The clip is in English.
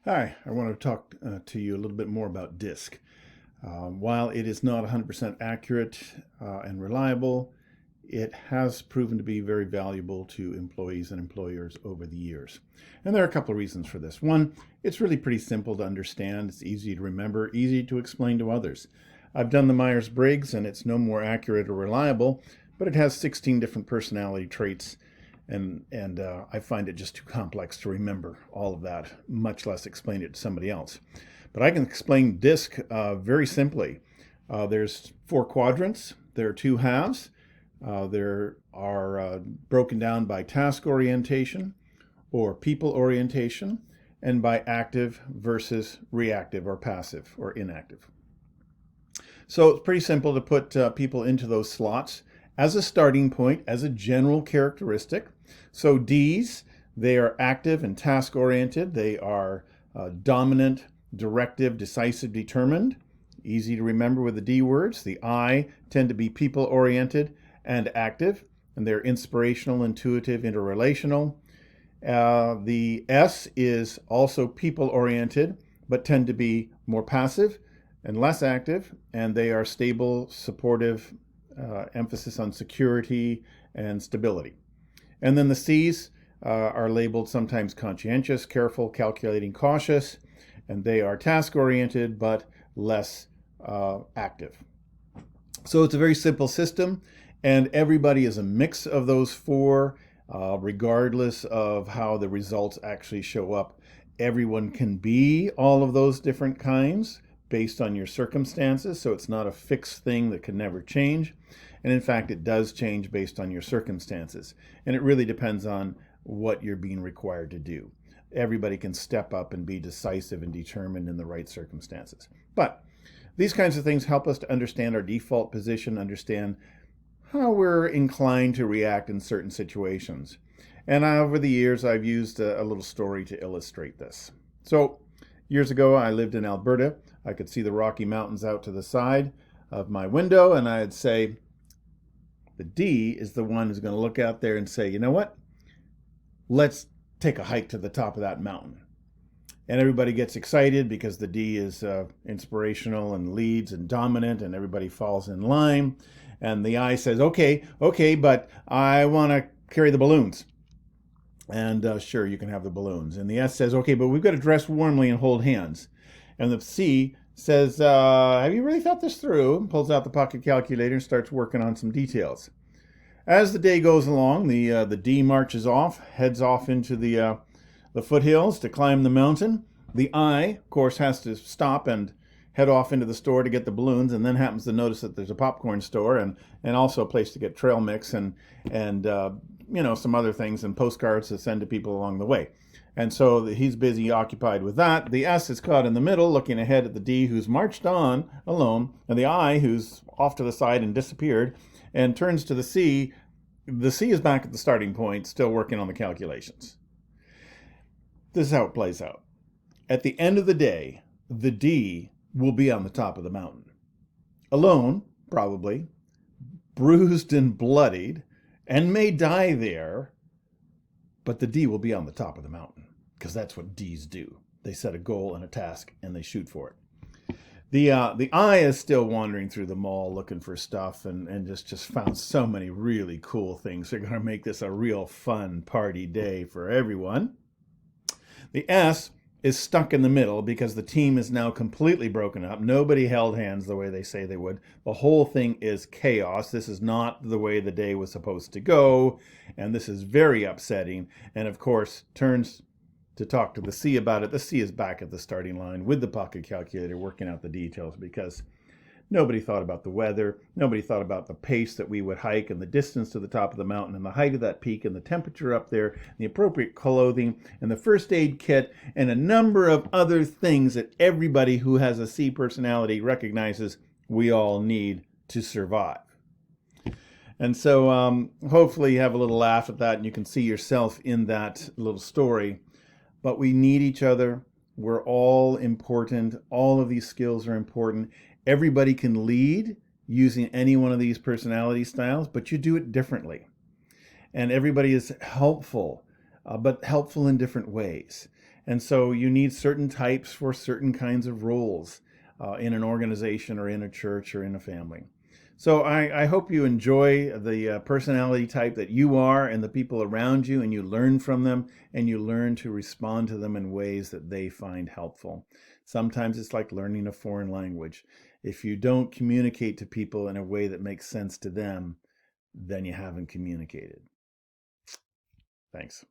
Hi, I want to talk to you a little bit more about DISC. While it is not 100% accurate and reliable, it has proven to be very valuable to employees and employers over the years. And there are a couple of reasons for this. One, it's really pretty simple to understand. It's easy to remember, easy to explain to others. I've done the Myers-Briggs and it's no more accurate or reliable, but it has 16 different personality traits and I find it just too complex to remember all of that, much less explain it to somebody else. But I can explain DISC very simply. There's four quadrants. There are two halves. There are broken down by task orientation or people orientation and by active versus reactive or passive or inactive. So it's pretty simple to put people into those slots as a starting point, as a general characteristic. So Ds, they are active and task oriented. They are dominant, directive, decisive, determined. Easy to remember with the D words. The I tend to be people oriented and active, and they're inspirational, intuitive, interrelational. The S is also people oriented, but tend to be more passive and less active, and they are stable, supportive, emphasis on security and stability. And then the C's are labeled sometimes conscientious, careful, calculating, cautious, and they are task-oriented but less active. So it's a very simple system, and everybody is a mix of those four, regardless of how the results actually show up. Everyone can be all of those different kinds based on your circumstances, so it's not a fixed thing that can never change. And in fact, it does change based on your circumstances. And it really depends on what you're being required to do. Everybody can step up and be decisive and determined in the right circumstances. But these kinds of things help us to understand our default position, understand how we're inclined to react in certain situations. And over the years, I've used a little story to illustrate this. So years ago, I lived in Alberta. I could see the Rocky Mountains out to the side of my window, and I'd say, the D is the one who's going to look out there and say, you know what? Let's take a hike to the top of that mountain. And everybody gets excited because the D is inspirational and leads and dominant, and everybody falls in line. And the I says, okay, but I want to carry the balloons. And sure, you can have the balloons. And the S says, okay, but we've got to dress warmly and hold hands. And the C says, have you really thought this through? And pulls out the pocket calculator and starts working on some details. As the day goes along, the D marches off, heads off into the foothills to climb the mountain. The I, of course, has to stop and head off into the store to get the balloons, and then happens to notice that there's a popcorn store and also a place to get trail mix and some other things and postcards to send to people along the way. And so he's busy occupied with that. The S is caught in the middle, looking ahead at the D, who's marched on alone, and the I, who's off to the side and disappeared, and turns to the C. The C is back at the starting point, still working on the calculations. This is how it plays out. At the end of the day, the D will be on the top of the mountain. Alone, probably, bruised and bloodied, and may die there, but the D will be on the top of the mountain, because that's what Ds do. They set a goal and a task, and they shoot for it. The I is still wandering through the mall looking for stuff and just found so many really cool things. They're going to make this a real fun party day for everyone. The S is stuck in the middle because the team is now completely broken up. Nobody held hands the way they say they would. The whole thing is chaos. This is not the way the day was supposed to go, and this is very upsetting. And of course, turns to talk to the C about it. The C is back at the starting line with the pocket calculator working out the details because nobody thought about the weather. Nobody thought about the pace that we would hike and the distance to the top of the mountain and the height of that peak and the temperature up there, and the appropriate clothing and the first aid kit and a number of other things that everybody who has a C personality recognizes we all need to survive. And so hopefully you have a little laugh at that and you can see yourself in that little story. But we need each other. We're all important. All of these skills are important. Everybody can lead using any one of these personality styles, but you do it differently. And everybody is helpful, but helpful in different ways. And so you need certain types for certain kinds of roles in an organization or in a church or in a family. So I hope you enjoy the personality type that you are and the people around you, and you learn from them, and you learn to respond to them in ways that they find helpful. Sometimes it's like learning a foreign language. If you don't communicate to people in a way that makes sense to them, then you haven't communicated. Thanks.